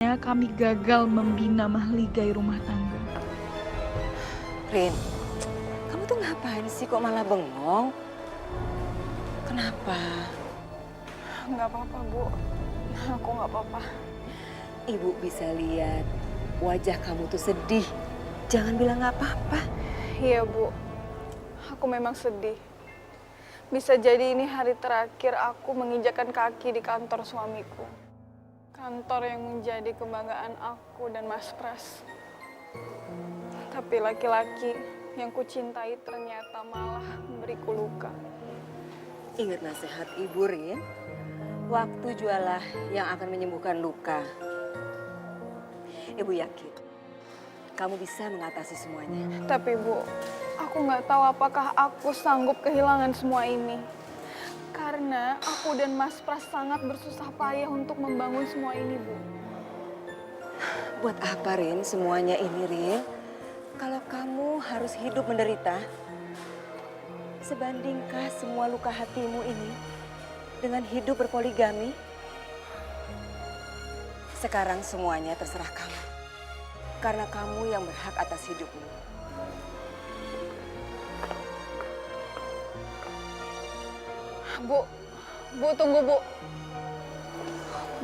Kami gagal membina mahligai rumah tangga. Rin, kamu tuh ngapain sih kok malah bengong? Kenapa? Nggak apa-apa, Bu. Aku nggak apa-apa. Ibu bisa lihat wajah kamu tuh sedih. Jangan bilang nggak apa-apa. Iya, Bu. Aku memang sedih. Bisa jadi ini hari terakhir aku menginjakan kaki di kantor suamiku. Kantor yang menjadi kebanggaan aku dan Mas Pras. Tapi laki-laki yang kucintai ternyata malah memberiku luka. Ingat nasihat Ibu, Rin. Waktu jualah yang akan menyembuhkan luka. Ibu yakin kamu bisa mengatasi semuanya. Tapi Bu, aku nggak tahu apakah aku sanggup kehilangan semua ini. Karena aku dan Mas Pras sangat bersusah payah untuk membangun semua ini, Bu. Buat apa, Rin, semuanya ini, Rin? Kalau kamu harus hidup menderita, sebandingkah semua luka hatimu ini dengan hidup berpoligami? Sekarang semuanya terserah kamu. Karena kamu yang berhak atas hidupmu. Bu, Bu tunggu, Bu.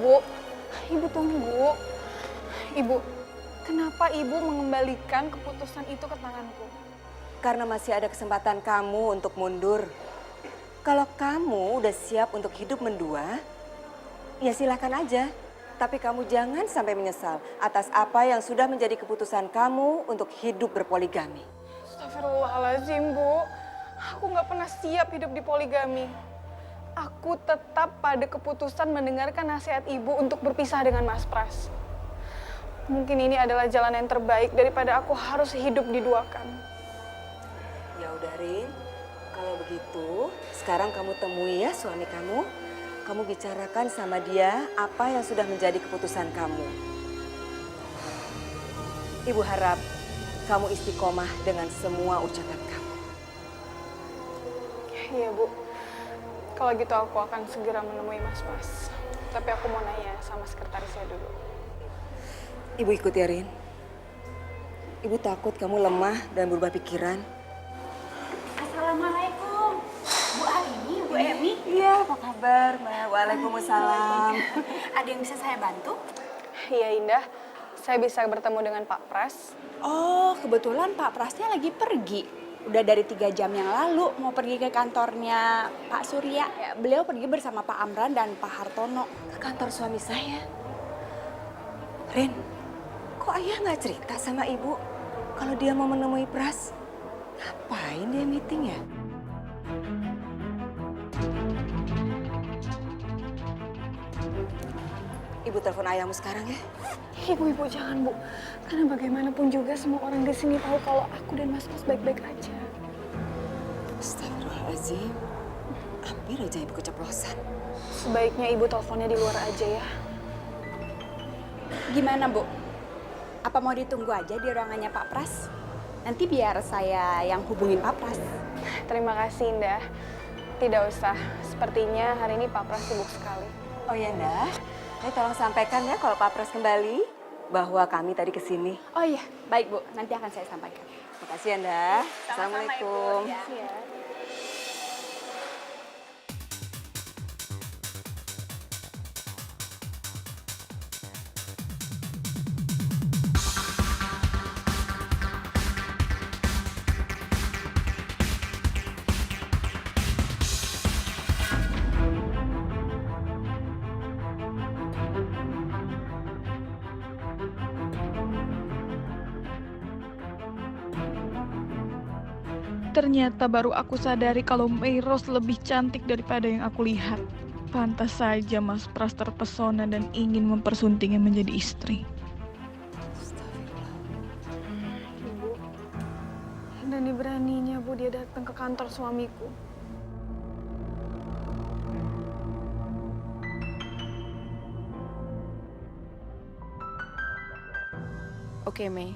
Bu, Ibu tunggu. Ibu, kenapa Ibu mengembalikan keputusan itu ke tanganku? Karena masih ada kesempatan kamu untuk mundur. Kalau kamu udah siap untuk hidup mendua, ya silakan aja. Tapi kamu jangan sampai menyesal atas apa yang sudah menjadi keputusan kamu untuk hidup berpoligami. Astagfirullahaladzim, Bu. Aku nggak pernah siap hidup di poligami. Aku tetap pada keputusan mendengarkan nasihat Ibu untuk berpisah dengan Mas Pras. Mungkin ini adalah jalan yang terbaik daripada aku harus hidup diduakan. Ya udah, Rin. Kalau begitu, sekarang kamu temui ya suami kamu. Kamu bicarakan sama dia apa yang sudah menjadi keputusan kamu. Ibu harap kamu istiqomah dengan semua ucapan kamu. Iya, Bu. Kalau gitu aku akan segera menemui Mas Pras. Tapi aku mau nanya sama sekretarisnya dulu. Ibu ikut ya, Rin. Ibu takut kamu lemah dan berubah pikiran. Assalamualaikum, Bu Aini, Bu Emi. Iya, apa kabar, Mbak? Waalaikumsalam. Ada yang bisa saya bantu? Iya, Indah. Saya bisa bertemu dengan Pak Pras. Oh, kebetulan Pak Prasnya lagi pergi. Udah dari 3 jam yang lalu mau pergi ke kantornya Pak Surya. Ya, beliau pergi bersama Pak Amran dan Pak Hartono. Ke kantor suami saya. Rin, kok ayah nggak cerita sama ibu kalau dia mau menemui Pras? Ngapain dia meeting ya? Ibu telepon ayahmu sekarang ya. Ibu-ibu jangan, Bu. Karena bagaimanapun juga semua orang di sini tahu kalau aku dan Mas Pras baik-baik aja. Astagfirullahaladzim. Hampir aja ibu keceplosan. Sebaiknya Ibu teleponnya di luar aja ya. Gimana, Bu? Apa mau ditunggu aja di ruangannya Pak Pras? Nanti biar saya yang hubungin Pak Pras. Terima kasih, Indah. Tidak usah. Sepertinya hari ini Pak Pras sibuk sekali. Oh ya, Ndah. Ini tolong sampaikan ya kalau Pak Pras kembali bahwa kami tadi kesini. Oh iya, baik Bu. Nanti akan saya sampaikan. Makasih ya, Ndah. Assalamualaikum. Iya. Ternyata baru aku sadari kalau Mayros lebih cantik daripada yang aku lihat. Pantas saja Mas Pras terpesona dan ingin mempersuntingnya menjadi istri. Ibu. Dan beraninya, Bu, dia datang ke kantor suamiku. Oke, Mei.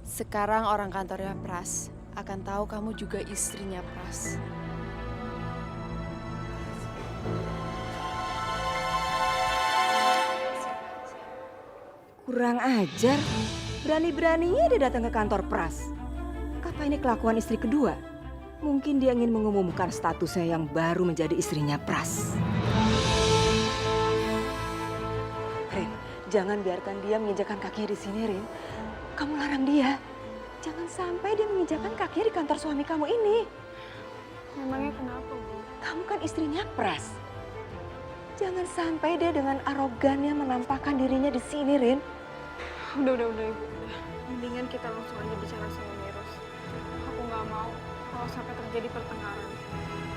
Sekarang orang kantornya Pras akan tahu kamu juga istrinya Pras. Kurang ajar. Berani-beraninya dia datang ke kantor Pras. Apa ini kelakuan istri kedua? Mungkin dia ingin mengumumkan statusnya yang baru menjadi istrinya Pras. Rin, jangan biarkan dia menginjakan kakinya di sini, Rin. Kamu larang dia. Jangan sampai dia menginjakan kakinya di kantor suami kamu ini. Memangnya kenapa, Bu? Kamu kan istrinya Pras. Jangan sampai dia dengan arogannya menampakkan dirinya di sini, Rin. Udah, Ibu. Udah. Mendingan kita langsung aja bicara sama Miros. Aku nggak mau kalau sampai terjadi pertengkaran.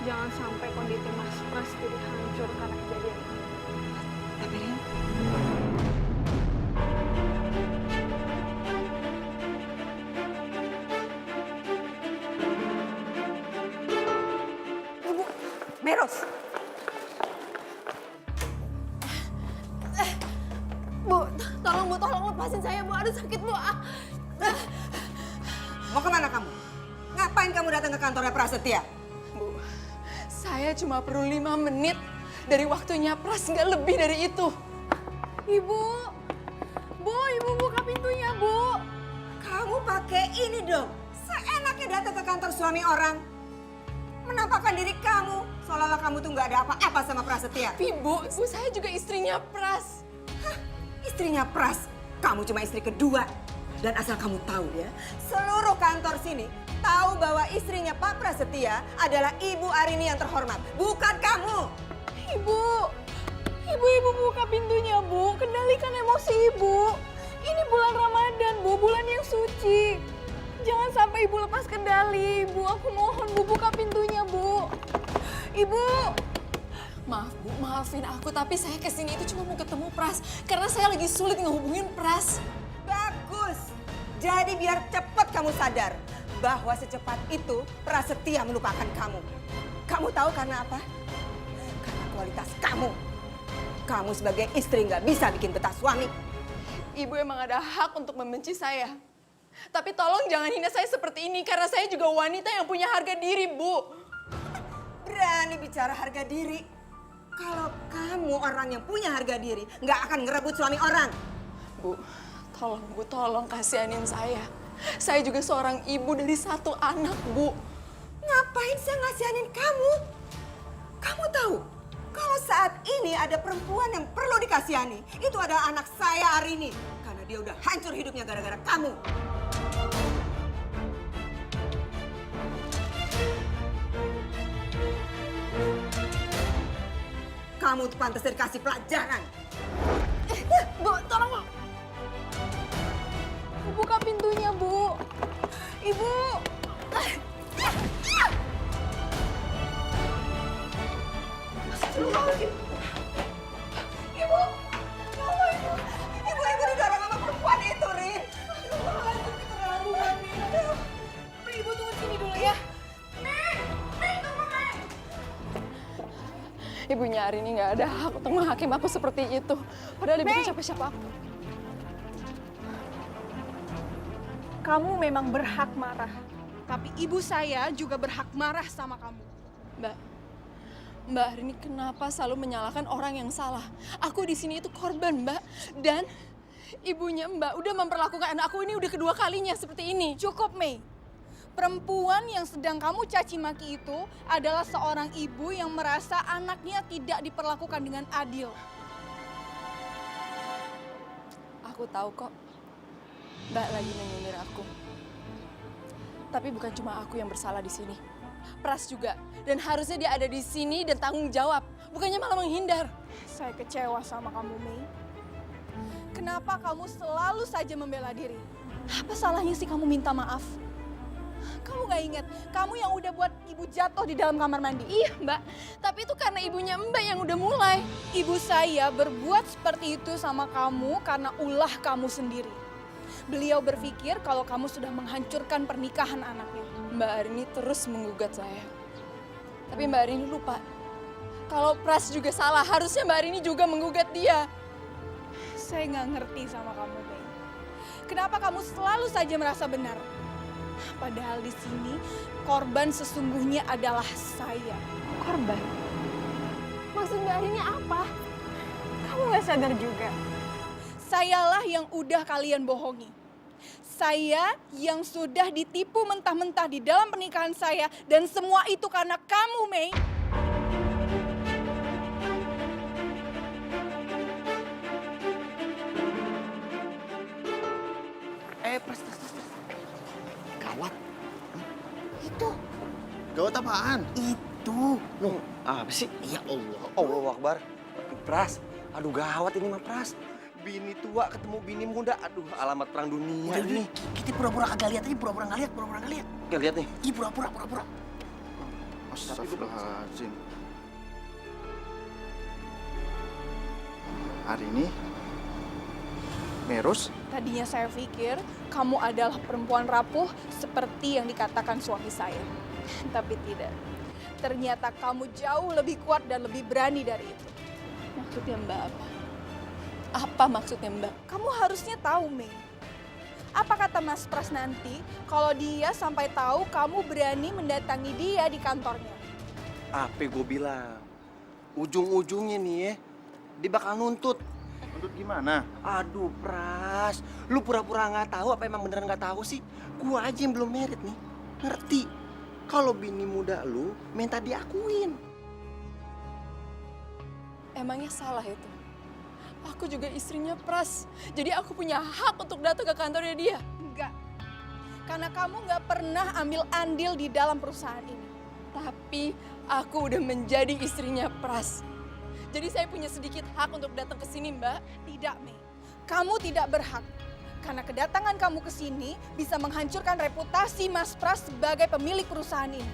Jangan sampai kondisi Mas Pras jadi hancur karena kejadian ini. Tapi Rin, Ibu, Meros. Bu, tolong lepasin saya, Bu. Aduh, sakit, Bu. Mau kemana kamu? Ngapain kamu datang ke kantornya Prasetya? Bu, saya cuma perlu 5 menit dari waktunya Pras, nggak lebih dari itu. Ibu, Ibu buka pintunya, Bu. Kamu pakai ini dong. Seenaknya datang ke kantor suami orang. Menampakkan diri kamu. Seolah-olah kamu tuh nggak ada apa-apa sama Prasetya. Ibu saya juga istrinya Pras. Istrinya Pras, kamu cuma istri kedua. Dan asal kamu tahu ya, seluruh kantor sini tahu bahwa istrinya Pak Prasetya adalah Ibu Arini yang terhormat, bukan kamu. Ibu buka pintunya, Bu. Kendalikan emosi Ibu. Ini bulan Ramadan, Bu. Bulan yang suci. Jangan sampai Ibu lepas kendali, Ibu. Aku mohon, Bu, buka pintunya, Bu. Ibu. Maaf, Bu, maafin aku, tapi saya kesini itu cuma mau ketemu Pras. Karena saya lagi sulit ngehubungin Pras. Bagus. Jadi biar cepat kamu sadar bahwa secepat itu Prasetya melupakan kamu. Kamu tahu karena apa? Karena kualitas kamu. Kamu sebagai istri nggak bisa bikin betah suami. Ibu emang ada hak untuk membenci saya. Tapi tolong jangan hina saya seperti ini, karena saya juga wanita yang punya harga diri, Bu. Berani bicara harga diri. Kalau kamu orang yang punya harga diri, nggak akan ngerebut suami orang. Bu, tolong kasihanin saya. Saya juga seorang ibu dari 1 anak, Bu. Ngapain saya ngasihanin kamu? Kamu tahu, kalau saat ini ada perempuan yang perlu dikasihani, itu adalah anak saya Arini. Karena dia udah hancur hidupnya gara-gara kamu. Kamu tuh pantas dikasih pelajaran. Bu, tolong, Bu. Buka pintunya, Bu. Ibu. Ibu, Ibu didorong sama perempuan itu, Rin. Ibu tunggu sini dulu ya. Ibunya Arini nggak ada hak untuk menghakim aku seperti itu. Padahal ibu bukan siapa-siapa aku. Kamu memang berhak marah. Tapi ibu saya juga berhak marah sama kamu. Mbak Arini kenapa selalu menyalahkan orang yang salah? Aku di sini itu korban, Mbak. Dan ibunya Mbak udah memperlakukan anakku ini udah kedua kalinya seperti ini. Cukup, Mei. Perempuan yang sedang kamu caci maki itu adalah seorang ibu yang merasa anaknya tidak diperlakukan dengan adil. Aku tahu kok, Mbak lagi menyindir aku. Tapi bukan cuma aku yang bersalah di sini. Pras juga. Dan harusnya dia ada di sini dan tanggung jawab. Bukannya malah menghindar. Saya kecewa sama kamu, Mei. Kenapa kamu selalu saja membela diri? Apa salahnya sih kamu minta maaf? Kamu gak ingat, kamu yang udah buat ibu jatuh di dalam kamar mandi. Iya, Mbak. Tapi itu karena ibunya Mbak yang udah mulai. Ibu saya berbuat seperti itu sama kamu karena ulah kamu sendiri. Beliau berpikir kalau kamu sudah menghancurkan pernikahan anaknya. Mbak Arini terus menggugat saya. Tapi Mbak Arini lupa. Kalau Pras juga salah, harusnya Mbak Arini juga menggugat dia. Saya nggak ngerti sama kamu, Mei. Kenapa kamu selalu saja merasa benar? Padahal di sini korban sesungguhnya adalah saya. Korban? Maksud Mbak Arini apa? Kamu nggak sadar juga. Sayalah yang udah kalian bohongi. Saya yang sudah ditipu mentah-mentah di dalam pernikahan saya. Dan semua itu karena kamu, Mei. Pras. Gawat. Itu. Gawat apaan? Itu. Nuh, apa sih? Ya Allah. Allahu Akbar. Pras, aduh gawat ini mah Pras. Bini tua ketemu bini muda, aduh alamat perang dunia Udah, ini. kita pura-pura kagak lihat aja, pura-pura nggak lihat. Oke, lihat nih. Iya, pura-pura. Astagfirullahaladzim. Hari ini, Meros, Tadinya saya pikir kamu adalah perempuan rapuh seperti yang dikatakan suami saya. Tapi tidak. Ternyata kamu jauh lebih kuat dan lebih berani dari itu. Maksudnya Mbak apa? Apa maksudnya Mbak? Kamu harusnya tahu, Mei. Apa kata Mas Pras nanti kalau dia sampai tahu kamu berani mendatangi dia di kantornya? Apa gue bilang? Ujung-ujungnya nih ya, dia bakal nuntut. untuk gimana? Aduh Pras, lu pura-pura nggak tahu apa emang beneran nggak tahu sih? Gua aja yang belum merit nih, ngerti? Kalau bini muda lu minta diakuin. Emangnya salah itu? Aku juga istrinya Pras, jadi aku punya hak untuk datang ke kantornya dia. Enggak. Karena kamu nggak pernah ambil andil di dalam perusahaan ini. Tapi aku udah menjadi istrinya Pras. Jadi saya punya sedikit hak untuk datang ke sini, Mbak. Tidak, Mei. Kamu tidak berhak. Karena kedatangan kamu ke sini bisa menghancurkan reputasi Mas Pras sebagai pemilik perusahaan ini.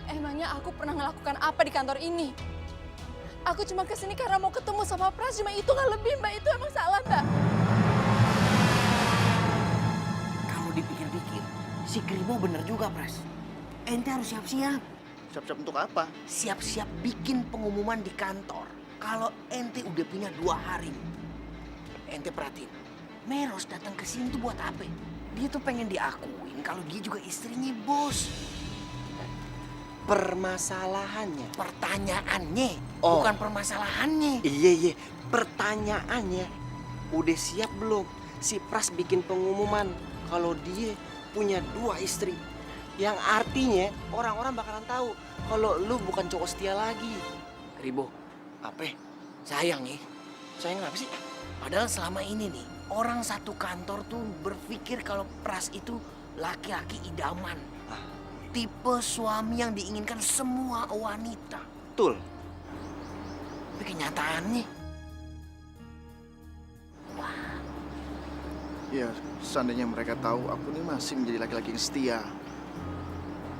Emangnya aku pernah melakukan apa di kantor ini? Aku cuma ke sini karena mau ketemu sama Pras, cuma itu nggak lebih, Mbak. Itu emang salah, Mbak. Kalau dipikir-pikir, si Krimo bener juga, Pras. Ente harus siap-siap. Siap-siap untuk apa? Siap-siap bikin pengumuman di kantor. Kalau ente udah punya 2 hari. Ente perhatiin. Meros datang ke sini tuh buat apa? Dia tuh pengen diakuin kalau dia juga istrinya bos. Permasalahannya. Pertanyaannya, Oh. bukan permasalahannya. Iya, pertanyaannya udah siap belum si Pras bikin pengumuman kalau dia punya 2 istri? Yang artinya orang-orang bakalan tahu kalau lu bukan cowok setia lagi. Ribo, Apa? sayang nih. Sayang apa sih? Padahal selama ini nih, orang satu kantor tuh berpikir kalau Pras itu laki-laki idaman. Tipe suami yang diinginkan semua wanita. Betul. Tapi kenyataannya, Ya, seandainya mereka tahu aku ini masih menjadi laki-laki yang setia.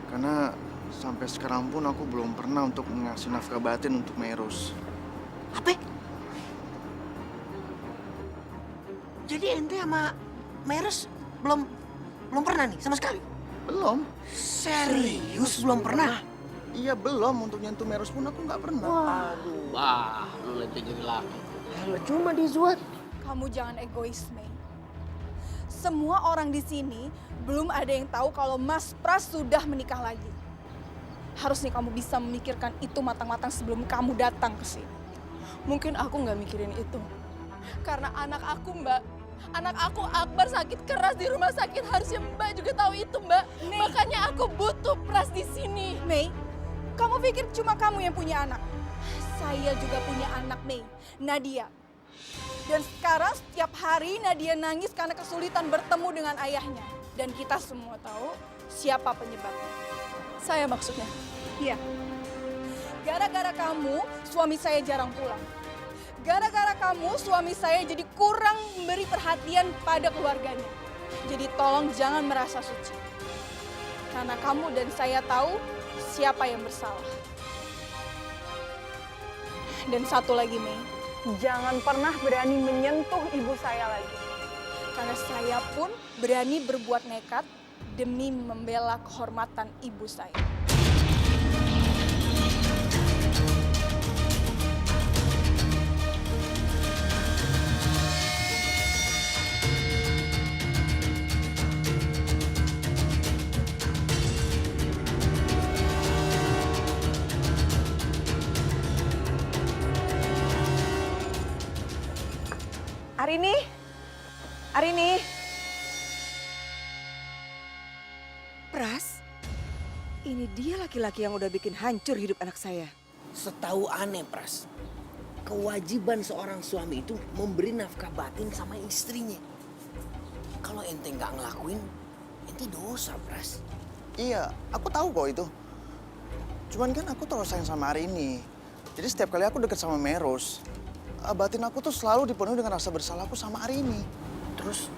Karena sampai sekarang pun aku belum pernah untuk ngasih nafkah batin untuk Meros. apa? Jadi ente sama Meros belum pernah nih sama sekali? Belum. Serius belum pernah? Iya belum, untuk nyentuh Meros pun aku nggak pernah. Wah, lu lente jadi laki. Cuma dizuat. Kamu jangan egois, Mei. Semua orang di sini belum ada yang tahu kalau Mas Pras sudah menikah lagi. Harusnya kamu bisa memikirkan itu matang-matang sebelum kamu datang ke sini. Mungkin aku nggak mikirin itu. Karena anak aku, Mbak. Anak aku Akbar sakit keras di rumah sakit. Harusnya Mbak juga tahu itu, Mbak. Nih. Makanya aku butuh Pras di sini. Mei, kamu pikir cuma kamu yang punya anak? Saya juga punya anak, Mei, Nadia. Dan sekarang setiap hari Nadia nangis karena kesulitan bertemu dengan ayahnya. Dan kita semua tahu siapa penyebabnya. Saya maksudnya. Iya. Gara-gara kamu, suami saya jarang pulang. Gara-gara kamu, suami saya jadi kurang memberi perhatian pada keluarganya. Jadi tolong jangan merasa suci. Karena kamu dan saya tahu siapa yang bersalah. Dan satu lagi, Mei. Jangan pernah berani menyentuh ibu saya lagi. Karena saya pun berani berbuat nekat demi membela kehormatan ibu saya. Arini, Arini. Pras, ini dia laki-laki yang udah bikin hancur hidup anak saya. Setahu aneh, Pras. Kewajiban seorang suami itu memberi nafkah batin sama istrinya. Kalau ente nggak ngelakuin, ente dosa, Pras. Iya, aku tahu kok itu. Cuman kan aku terlalu sayang sama Arini. Jadi setiap kali aku deket sama Meros, batin aku tuh selalu dipenuhi dengan rasa bersalah aku sama Arini. Terus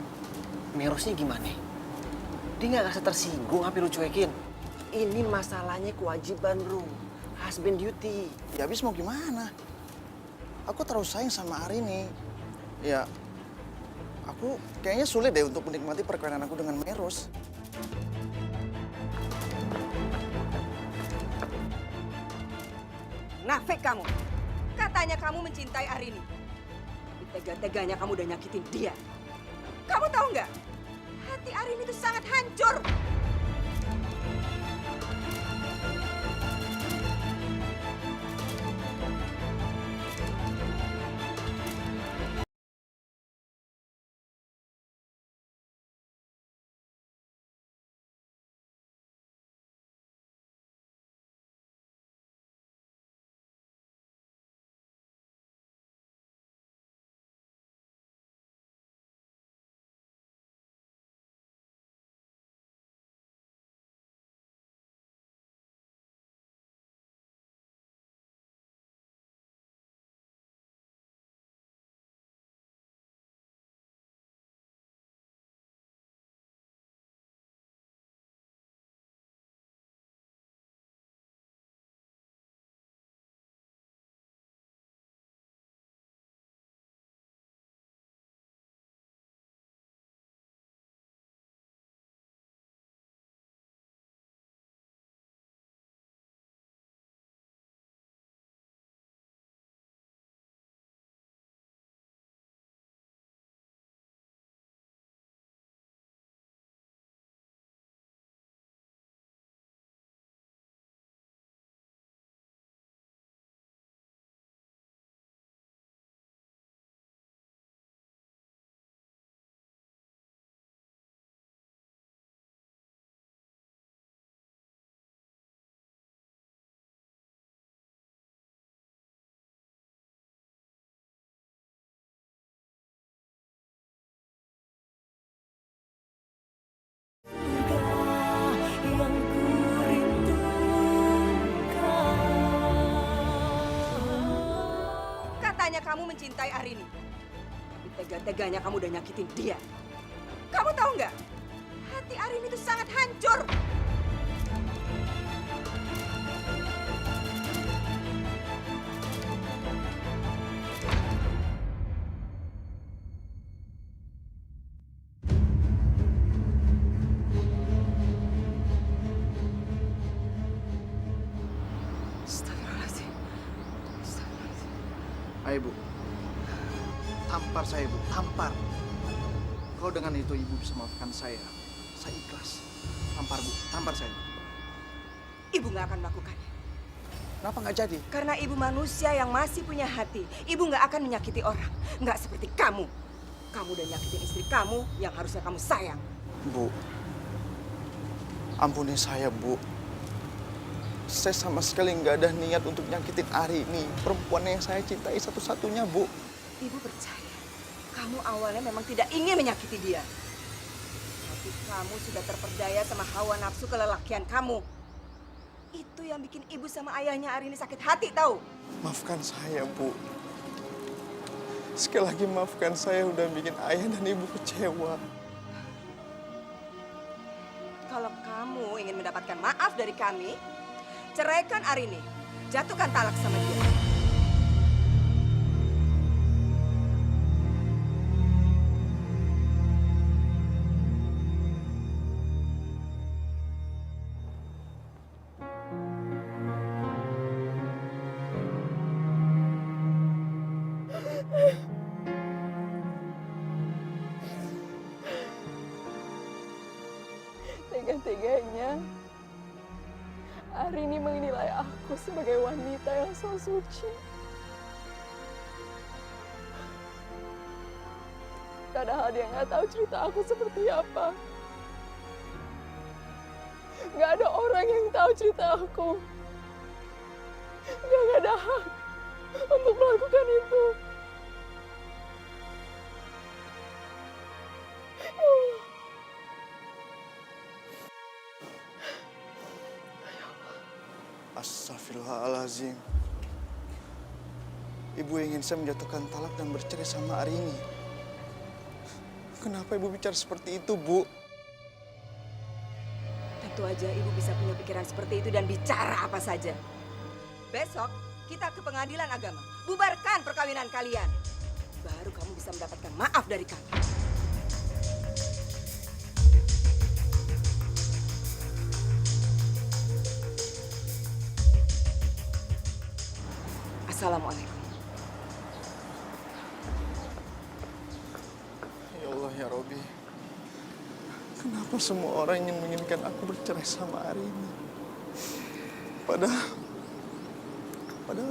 Merosnya gimana? Dia nggak ngerasa tersinggung apa lu cuekin? Ini masalahnya kewajiban, bro. Husband duty. Ya habis mau gimana? Aku terlalu sayang sama Arini. Ya, aku kayaknya sulit deh untuk menikmati perkawinan aku dengan Meros. Nafik kamu. Katanya kamu mencintai Arini. Tapi tega-teganya kamu udah nyakitin dia. Kamu tahu nggak? Hati Arini itu sangat hancur. Katanya kamu mencintai Arini. Tapi tega-teganya kamu udah nyakitin dia. Kamu tahu nggak? Hati Arini itu sangat hancur. Astagfirullahaladzim. Ayo, Bu. Tampar saya, Bu. Tampar. Kalau dengan itu Ibu bisa maafkan saya ikhlas. Tampar, Bu. Tampar saya. Ibu nggak akan melakukannya. Kenapa nggak jadi? Karena ibu manusia yang masih punya hati. Ibu nggak akan menyakiti orang. Nggak seperti kamu. Kamu udah nyakitin istri kamu yang harusnya kamu sayang. Bu, ampuni saya, Bu. Saya sama sekali nggak ada niat untuk nyakitin Arini, perempuan yang saya cintai satu-satunya, Bu. Ibu percaya, kamu awalnya memang tidak ingin menyakiti dia. Tapi kamu sudah terperdaya sama hawa nafsu kelelakian kamu. Itu yang bikin ibu sama ayahnya Arini sakit hati, tahu? Maafkan saya, Bu. Sekali lagi maafkan saya udah bikin ayah dan ibu kecewa. Kalau kamu ingin mendapatkan maaf dari kami, ceraikan Arini. Jatuhkan talak sama dia. Tega-teganya Arini menilai aku sebagai wanita yang so suci. Padahal dia nggak tahu cerita aku seperti apa. Nggak ada orang yang tahu cerita aku. Dia nggak ada hak untuk melakukan itu. Ya Allah. Astagfirullahaladzim. Ibu ingin saya menjatuhkan talak dan bercerai sama Arini. Kenapa ibu bicara seperti itu, Bu? Tentu aja ibu bisa punya pikiran seperti itu dan bicara apa saja. Besok kita ke pengadilan agama. Bubarkan perkawinan kalian. Baru kamu bisa mendapatkan maaf dari kami. Assalamualaikum. Ya Allah ya Robi. Kenapa semua orang ingin menginginkan aku bercerai sama Arini? Padahal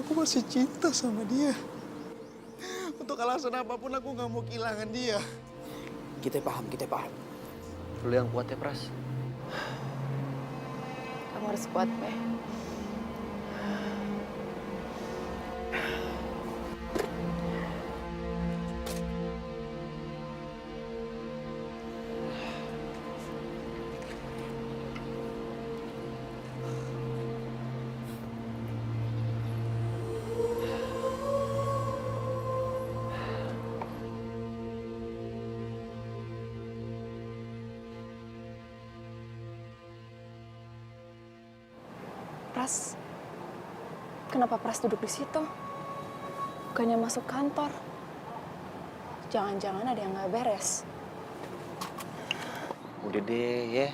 aku masih cinta sama dia. Untuk alasan apapun aku nggak mau kehilangan dia. Kita paham. Lu yang kuat ya, Pras. Kamu harus kuat, Meh. Pras, kenapa Pras duduk di situ? Bukannya masuk kantor. Jangan-jangan ada yang nggak beres. Udah deh ya.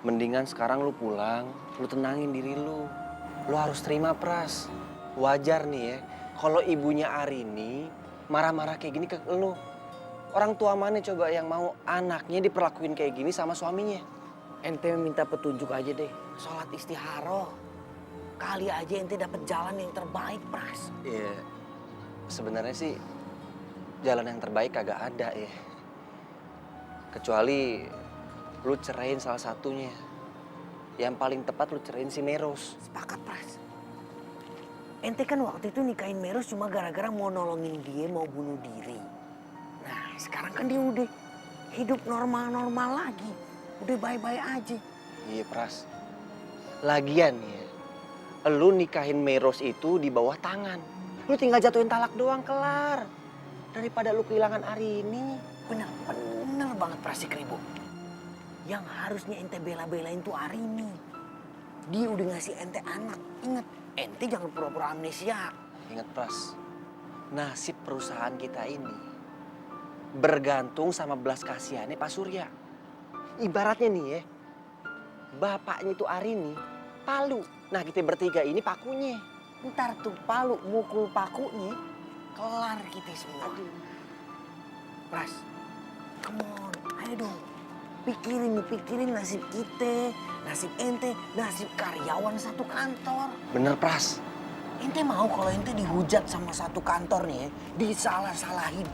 Mendingan sekarang lu pulang, lu tenangin diri lu. Lu harus terima, Pras. Wajar nih ya, kalau ibunya Arini marah-marah kayak gini ke lu. Orang tua mana coba yang mau anaknya diperlakuin kayak gini sama suaminya? Ente minta petunjuk aja deh. Sholat istiharoh. Kali aja ente dapat jalan yang terbaik, Pras. Iya, sebenarnya sih jalan yang terbaik kagak ada ya. Kecuali lu ceraiin salah satunya. Yang paling tepat lu ceraiin si Meros. Sepakat, Pras. Ente kan waktu itu nikahin Meros cuma gara-gara mau nolongin dia mau bunuh diri. Nah, sekarang kan dia udah hidup normal-normal lagi. Udah baik-baik aja. Iya, Pras. Lagian ya, lu nikahin Meros itu di bawah tangan. Lu tinggal jatuhin talak doang, kelar. Daripada lu kehilangan Arini. Bener banget, Pras Kribo. Yang harusnya ente bela-belain tuh Arini. Dia udah ngasih ente anak. Ingat, ente jangan pura-pura amnesia. Ingat, Pras. Nasib perusahaan kita ini bergantung sama belas kasihannya Pak Surya. Ibaratnya nih ya, bapaknya itu Arini, Palu. Nah, kita bertiga ini pakunya. Ntar tuh Palu mukul pakunya, kelar kita semua. Pras, come on, ayo dong. Pikirin nasib kita, nasib ente, nasib karyawan satu kantor. Bener, Pras. Ente mau kalau ente dihujat sama satu kantor nih ya, disalah-salahin.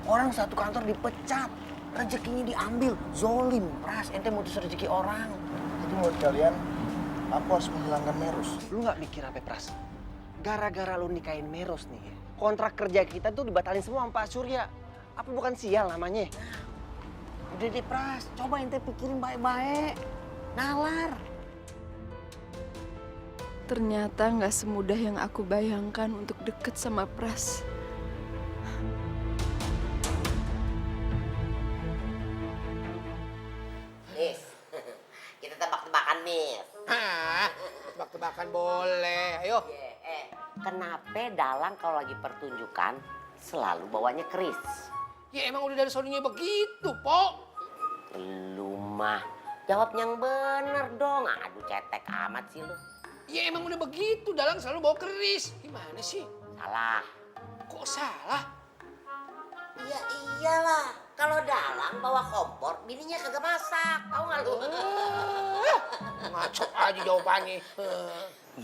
Orang satu kantor dipecat, rezekinya diambil, zolim. Pras, ente mutus rezeki orang. Jadi menurut kalian, aku harus menghilangkan Meros. Lu gak mikir apa, Pras? Gara-gara lu nikahin Meros nih ya, kontrak kerja kita tuh dibatalin semua sama Pak Surya. Apa bukan sial namanya? Udah deh, Pras, coba ente pikirin baik-baik. Nalar. Ternyata nggak semudah yang aku bayangkan untuk deket sama Pras. Nis, kita tebak-tebakan, Nis. Hah, tebak-tebakan boleh. Ayo. Kenapa Dalang kalau lagi pertunjukan selalu bawanya keris? Ya emang udah dari sononya begitu, Pok. Lu mah jawab yang bener dong. Aduh, cetek amat sih lu. Ya emang udah begitu, Dalang selalu bawa keris. Gimana sih? Salah. Kok salah? Ya iyalah, kalau Dalang bawa kompor, bininya kagak masak. Tahu nggak lu? Ngaco aja jawabannya.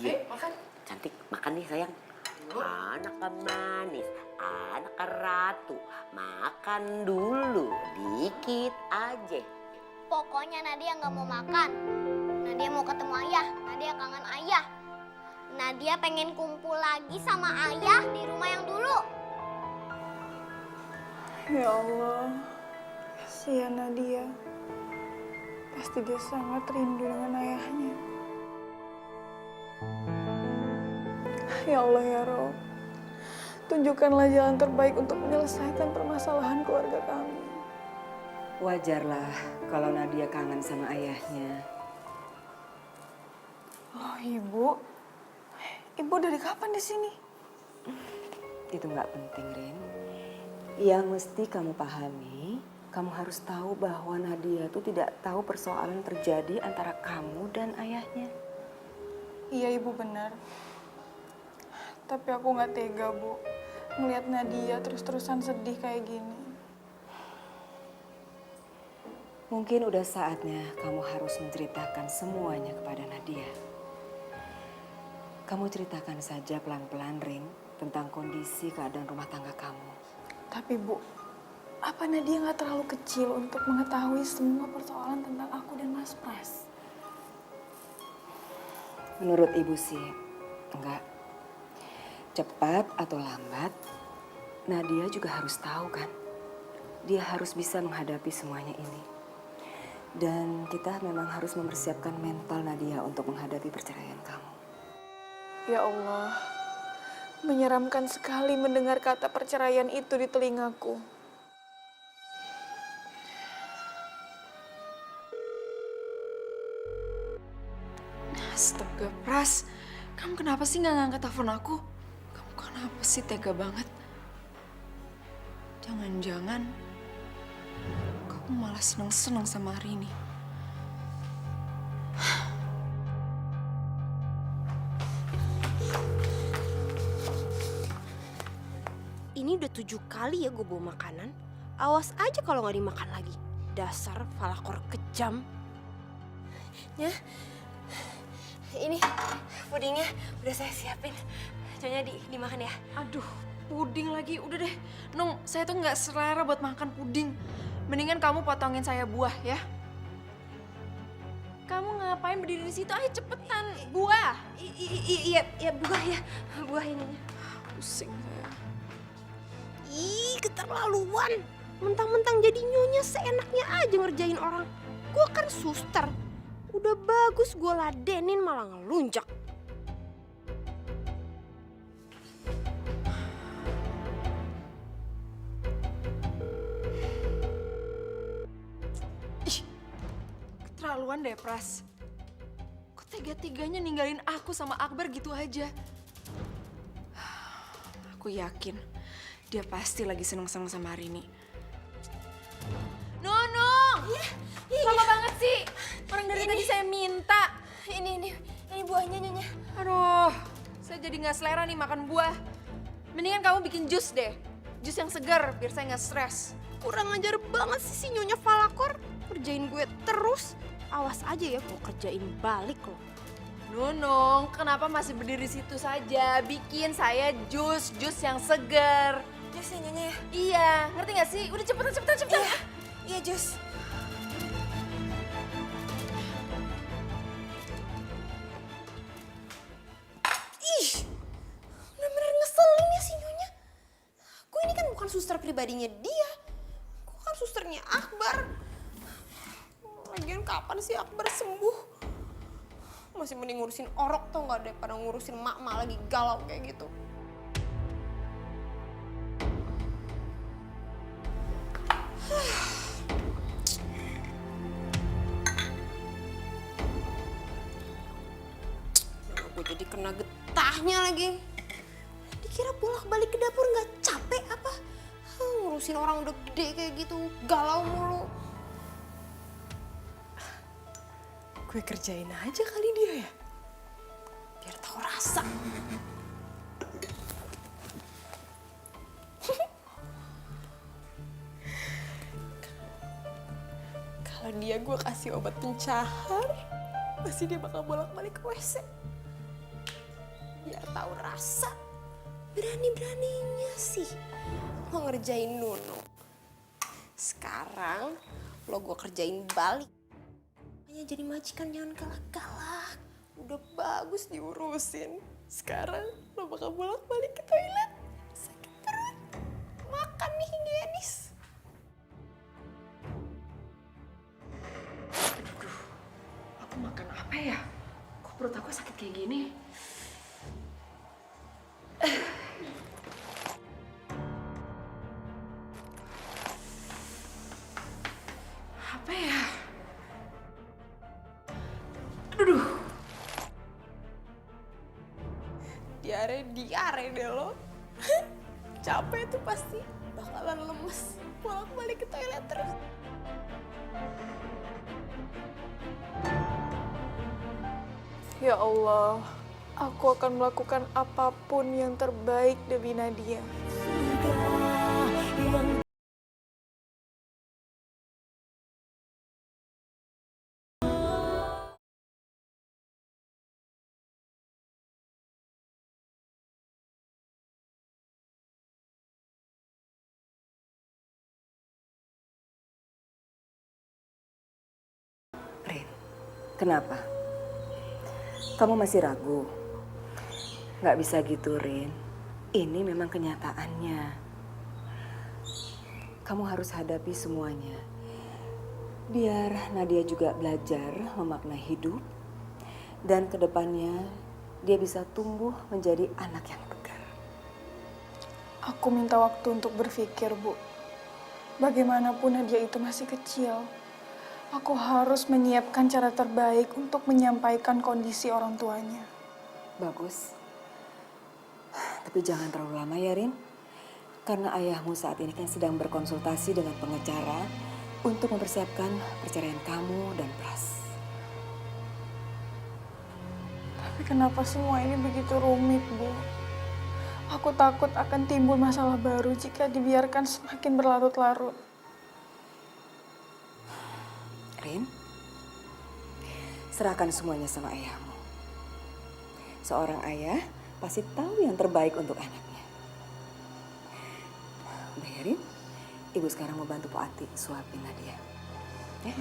Iya. Makan. Cantik, makan nih sayang. Anak manis, anak ratu, makan dulu dikit aja. Pokoknya Nadia nggak mau makan. Nadia mau ketemu ayah. Nadia kangen ayah. Nadia pengen kumpul lagi sama ayah di rumah yang dulu. Ya Allah, kasihan Nadia. Pasti dia sangat rindu dengan ayahnya. Ya Allah ya Rob, tunjukkanlah jalan terbaik untuk menyelesaikan permasalahan keluarga kami. Wajarlah kalau Nadia kangen sama ayahnya. Loh Ibu dari kapan di sini? Itu nggak penting, Rin. Yang mesti kamu pahami, kamu harus tahu bahwa Nadia itu tidak tahu persoalan terjadi antara kamu dan ayahnya. Iya Ibu benar. Tapi aku nggak tega Bu, melihat Nadia terus-terusan sedih kayak gini. Mungkin udah saatnya kamu harus menceritakan semuanya kepada Nadia. Kamu ceritakan saja pelan-pelan, Rin, tentang kondisi keadaan rumah tangga kamu. Tapi Bu, apa Nadia nggak terlalu kecil untuk mengetahui semua persoalan tentang aku dan Mas Pras? Menurut Ibu sih, enggak. Cepat atau lambat, Nadia juga harus tahu kan. Dia harus bisa menghadapi semuanya ini. Dan kita memang harus mempersiapkan mental Nadia untuk menghadapi perceraian kamu. Ya Allah, menyeramkan sekali mendengar kata perceraian itu di telingaku. Astaga, Pras. Kamu kenapa sih nggak ngangkat telepon aku? Kamu kenapa sih tega banget? Jangan-jangan kamu malah seneng-seneng sama hari ini. Ini udah 7 kali ya gue bawa makanan. Awas aja kalau nggak dimakan lagi. Dasar falakor kejam. Ini pudingnya udah saya siapin. Nyonya dimakan ya. Aduh, puding lagi. Udah deh, Nung, saya tuh nggak selera buat makan puding. Mendingan kamu potongin saya buah ya. Kamu ngapain berdiri di situ? Ayo cepetan, buah. Iya buah ya. Buah ini. Pusing saya. Ih, keterlaluan. Mentang-mentang jadi nyonya seenaknya aja ngerjain orang. Gue kan suster. Udah bagus gue ladenin malah ngelunjak. Keterlaluan deh, Pras. Kok tega-teganya ninggalin aku sama Akbar gitu aja? Aku yakin dia pasti lagi seneng-seneng sama hari ini. Nunung! Lama banget sih. Orang dari tadi saya minta. Ini buahnya, Nyonya. Aduh, saya jadi nggak selera nih makan buah. Mendingan kamu bikin jus deh. Jus yang segar biar saya nggak stres. Kurang ajar banget sih si nyonya falakor. Kerjain gue terus. Awas aja ya gue kerjain balik loh. Nunung, kenapa masih berdiri situ saja? Bikin saya jus yang segar. Jus ya Nyonya ya? Iya, ngerti nggak sih? Udah cepetan. Iya jus. Ih, bener-bener ngeselin ya si Nyonya. Gue ini kan bukan suster pribadinya dia. Gue kan susternya Akbar. Lagian kapan sih Akbar sembuh? Masih mending ngurusin orok tau gak daripada ngurusin mak-mak lagi galau kayak gitu. Gue jadi kena getahnya lagi. Dikira bolak-balik ke dapur gak capek apa? Ngurusin orang udah gede kayak gitu, galau mulu. Gue kerjain aja kali dia ya, biar tahu rasa. Kalau dia gue kasih obat pencahar, pasti dia bakal bolak-balik ke WC. Biar tahu rasa. Berani-beraninya sih lo ngerjain Nuno. Sekarang lo gue kerjain balik. Hanya jadi majikan jangan galak-galak. Udah bagus diurusin. Sekarang lo bakal bolak-balik ke toilet. Sakit perut. Makan nih higienis. Aku makan apa ya? Kok perut aku sakit kayak gini? Apa ya? Aduh. Diare deh lo. Capek tuh pasti bakalan lemes. Bolak-balik ke toilet terus. Ya Allah, aku akan melakukan apapun yang terbaik demi Nadia. Rin, kenapa? Kamu masih ragu? Nggak bisa gitu, Rin. Ini memang kenyataannya. Kamu harus hadapi semuanya. Biar Nadia juga belajar memaknai hidup. Dan kedepannya dia bisa tumbuh menjadi anak yang tegar. Aku minta waktu untuk berpikir, Bu. Bagaimanapun Nadia itu masih kecil. Aku harus menyiapkan cara terbaik untuk menyampaikan kondisi orang tuanya. Bagus. Tapi jangan terlalu lama ya, Rin. Karena ayahmu saat ini kan sedang berkonsultasi dengan pengacara untuk mempersiapkan perceraian kamu dan Pras. Tapi kenapa semua ini begitu rumit, Bu? Aku takut akan timbul masalah baru jika dibiarkan semakin berlarut-larut. Rin, serahkan semuanya sama ayahmu. Seorang ayah pasti tahu yang terbaik untuk anaknya. Udah ya, Rin? Ibu sekarang mau bantu Pak Ati suapin Nadia. Ya?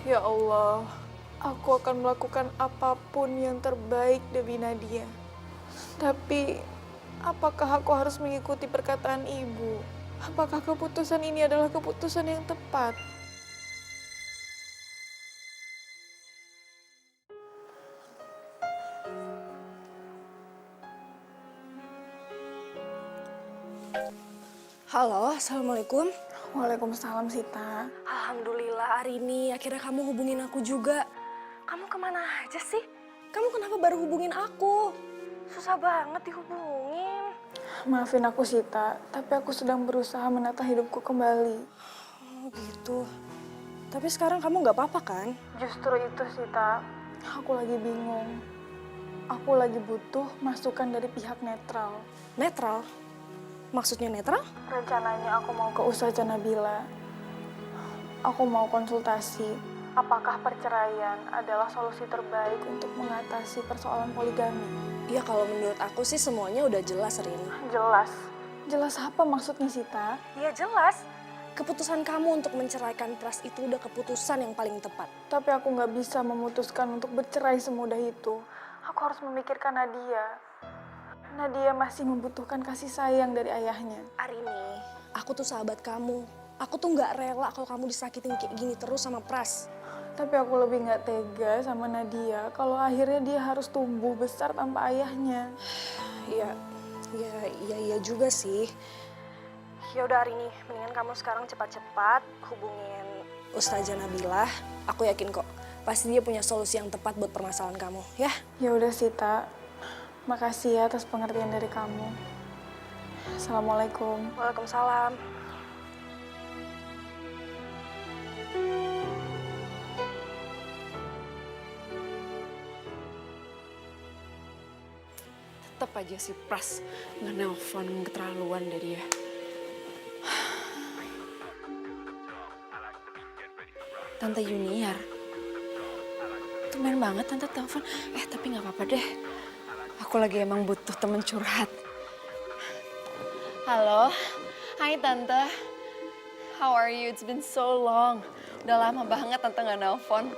Ya Allah, aku akan melakukan apapun yang terbaik demi Nadia. Tapi, apakah aku harus mengikuti perkataan ibu? Apakah keputusan ini adalah keputusan yang tepat? Halo, Assalamualaikum. Waalaikumsalam, Sita. Alhamdulillah Arini, akhirnya kamu hubungin aku juga. Kamu kemana aja sih? Kamu kenapa baru hubungin aku? Susah banget dihubungin. Maafin aku, Sita, tapi aku sedang berusaha menata hidupku kembali. Oh gitu. Tapi sekarang kamu nggak apa-apa kan? Justru itu, Sita. Aku lagi bingung. Aku lagi butuh masukan dari pihak netral. Netral? Maksudnya netral? Rencananya aku mau ke Ustazah Nabila. Aku mau konsultasi. Apakah perceraian adalah solusi terbaik untuk mengatasi persoalan poligami? Ya kalau menurut aku sih semuanya udah jelas, Rin. Jelas? Jelas apa maksudnya, Sita? Ya jelas. Keputusan kamu untuk menceraikan Pras itu udah keputusan yang paling tepat. Tapi aku nggak bisa memutuskan untuk bercerai semudah itu. Aku harus memikirkan Nadia. Nadia masih membutuhkan kasih sayang dari ayahnya. Arini, aku tuh sahabat kamu. Aku tuh nggak rela kalau kamu disakitin kayak gini terus sama Pras. Tapi aku lebih nggak tega sama Nadia kalau akhirnya dia harus tumbuh besar tanpa ayahnya. Iya juga sih. Ya udah Arini, mendingan kamu sekarang cepat-cepat hubungin Ustazah Nabila. Aku yakin kok, pasti dia punya solusi yang tepat buat permasalahan kamu, ya? Ya udah Sita, makasih ya atas pengertian dari kamu. Assalamualaikum. Waalaikumsalam. Tetap aja si Pras nge-nelfon keterlaluan dari dia. Tante Yuniar. tumben banget Tante telepon. Tapi nggak apa-apa deh. Aku lagi emang butuh temen curhat. Halo, hai Tante. How are you? It's been so long. Udah lama banget Tante nggak nelpon.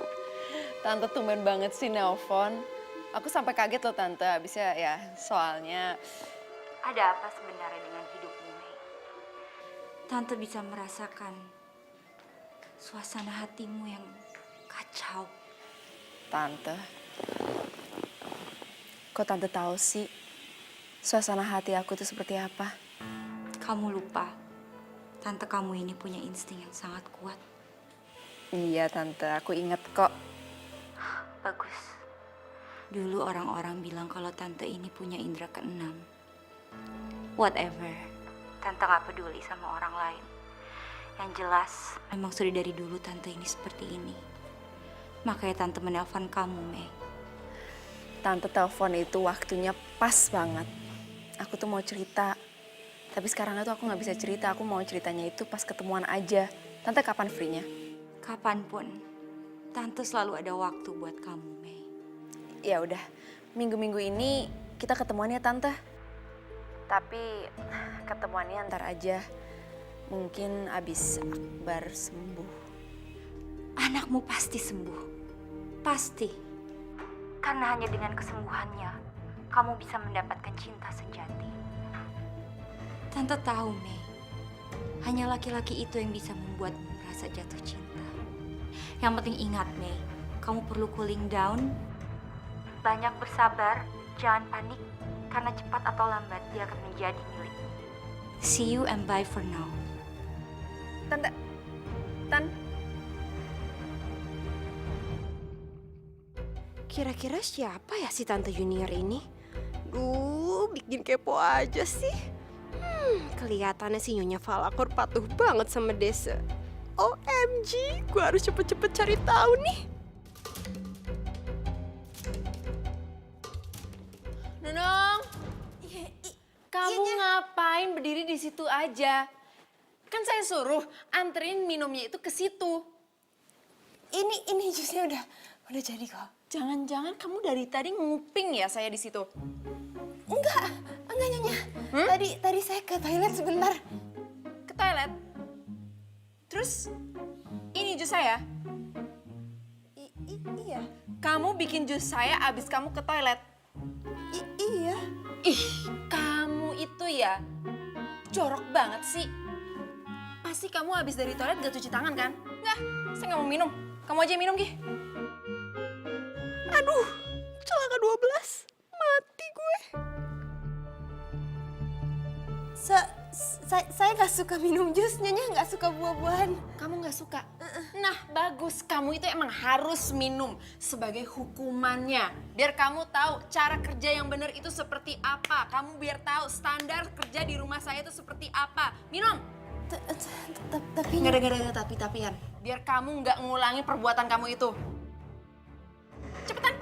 Tante tumben banget sih nelpon. Aku sampai kaget loh Tante, abisnya ya soalnya... Ada apa sebenarnya dengan hidupmu, Mei? Tante bisa merasakan suasana hatimu yang kacau. Tante, kok Tante tahu sih suasana hati aku itu seperti apa? Kamu lupa, Tante kamu ini punya insting yang sangat kuat. Iya Tante, aku inget kok. Bagus. Dulu orang-orang bilang kalau Tante ini punya indera keenam. Whatever, Tante gak peduli sama orang lain. Yang jelas, memang sudah dari dulu Tante ini seperti ini. Makanya Tante menelpon kamu, Mei. Tante telepon itu waktunya pas banget. Aku tuh mau cerita. Tapi sekarang itu aku gak bisa cerita, aku mau ceritanya itu pas ketemuan aja. Tante kapan free-nya? Kapanpun, Tante selalu ada waktu buat kamu, Mei. Ya udah, minggu-minggu ini kita ketemuannya Tante. Tapi ketemuannya ntar aja. Mungkin abis Akbar sembuh. Anakmu pasti sembuh. Pasti. Karena hanya dengan kesembuhannya, kamu bisa mendapatkan cinta sejati. Tante tahu, Mei. Hanya laki-laki itu yang bisa membuatmu merasa jatuh cinta. Yang penting ingat, Mei. Kamu perlu cooling down. Banyak bersabar, jangan panik. Karena cepat atau lambat dia akan menjadi milikmu. See you and bye for now. Tante, Kira-kira siapa ya si Tante Junior ini? Duh, bikin kepo aja sih. Kelihatannya si Nyonya Falakor patuh banget sama Desa. OMG, gue harus cepet-cepet cari tahu nih. Nunung, kamu ngapain berdiri di situ aja? Kan saya suruh anterin minumnya itu ke situ. Ini jusnya udah jadi kok. Jangan-jangan kamu dari tadi nguping ya saya di situ? Enggak Nyonya. Tadi saya ke toilet sebentar. Ke toilet? Terus ini jus saya? Iya. Kamu bikin jus saya abis kamu ke toilet? Iya. Ih, kamu itu ya jorok banget sih. Pasti kamu habis dari toilet gak cuci tangan kan? Nggak, saya nggak mau minum. Kamu aja yang minum, Gi. Aduh, celaka 12. Mati gue. Saya nggak suka minum jus, Nyonya nggak suka buah-buahan. Kamu nggak suka? Nah, bagus. Kamu itu emang harus minum sebagai hukumannya. Biar kamu tahu cara kerja yang benar itu seperti apa. Kamu biar tahu standar kerja di rumah saya itu seperti apa. Minum! Tapi... Nggak ada tapi-tapian. Biar kamu nggak ngulangi perbuatan kamu itu. Cepetan!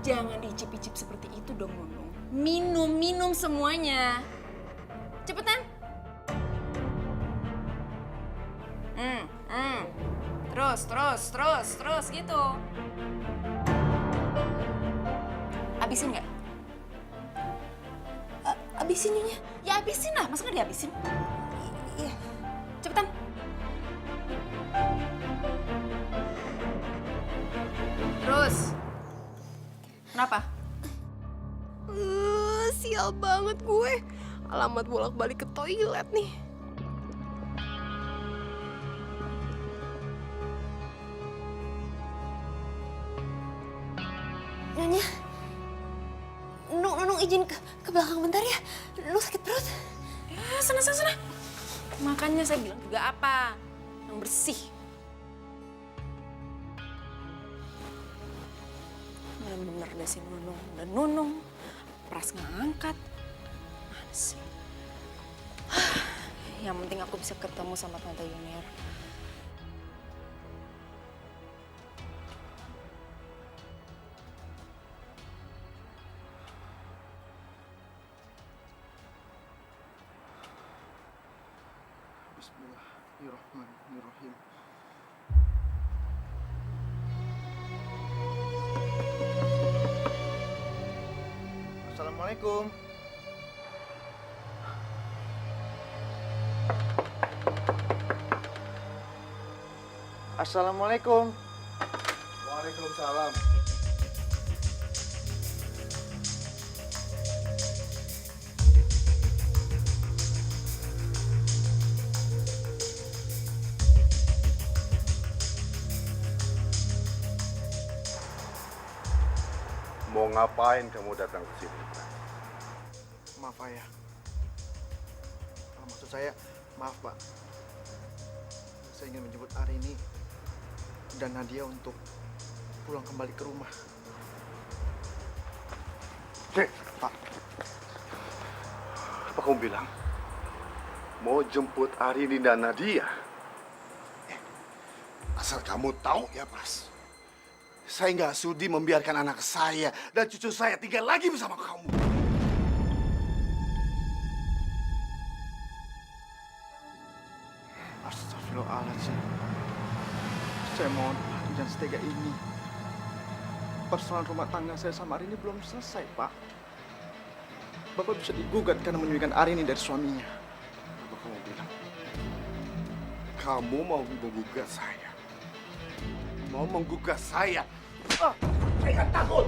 Jangan dicip-icip seperti itu dong, Nunung. Minum semuanya. Cepetan. Terus gitu. Abisin nggak? Abisin, Nyonya. Ya abisin lah, masa nggak dihabisin? Iya. Cepetan. Terus. Kenapa? Sial banget gue. Alamat bolak-balik ke toilet nih. Nyonya, Nunung izin ke belakang bentar ya. Lu sakit perut. Sana. Makanya saya bilang juga apa? Yang bersih. Bener-bener deh si Nunung. Dan Nunung, Pras nggak angkat. Mana sih? Yang penting aku bisa ketemu sama Tante Junior. Bismillahirrahmanirrahim. Assalamualaikum. Assalamualaikum. Waalaikumsalam. Mau ngapain kamu datang ke sini? Maaf ayah. Maksud saya, maaf Pak. Saya ingin menjemput Arini dan Nadia untuk pulang kembali ke rumah. Pak. Apa kamu bilang? Mau jemput Arini dan Nadia? Asal kamu tahu ya, Pras. Saya nggak sudi membiarkan anak saya dan cucu saya tinggal lagi bersama kamu. Astagfirullahaladzim. Saya mohon jangan setega ini. Persoalan rumah tangga saya sama Arini belum selesai, Pak. Bapak bisa digugat karena menyuaikan Arini dari suaminya. Apa kamu bilang? Kamu mau menggugat saya? Mau menggugat saya? Saya nggak takut.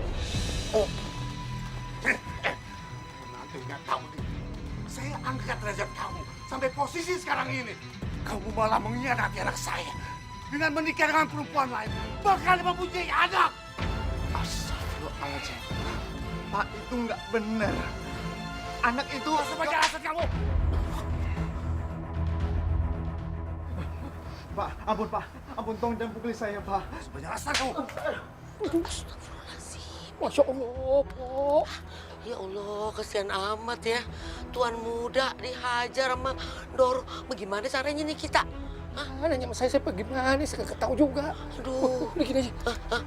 Nanti nggak tahu nih. Saya angkat derajat kamu sampai posisi sekarang ini. Kamu malah mengkhianati anak saya dengan menikah dengan perempuan lain, bahkan mempunyai anak. Astagfirullahaladzim. Pak, itu nggak benar. Anak itu... Sebagai alasan kamu. Pak, ampun Pak. Ampun, tolong jangan pukuli saya, Pak. Sebagai alasan kamu. Masya Allah, Po. Ya Allah, kesian amat ya. Tuan muda dihajar sama Doro. Bagaimana caranya nih kita? Nanya sama saya bagaimana? Saya nggak tahu juga. Aduh. Udah gini aja.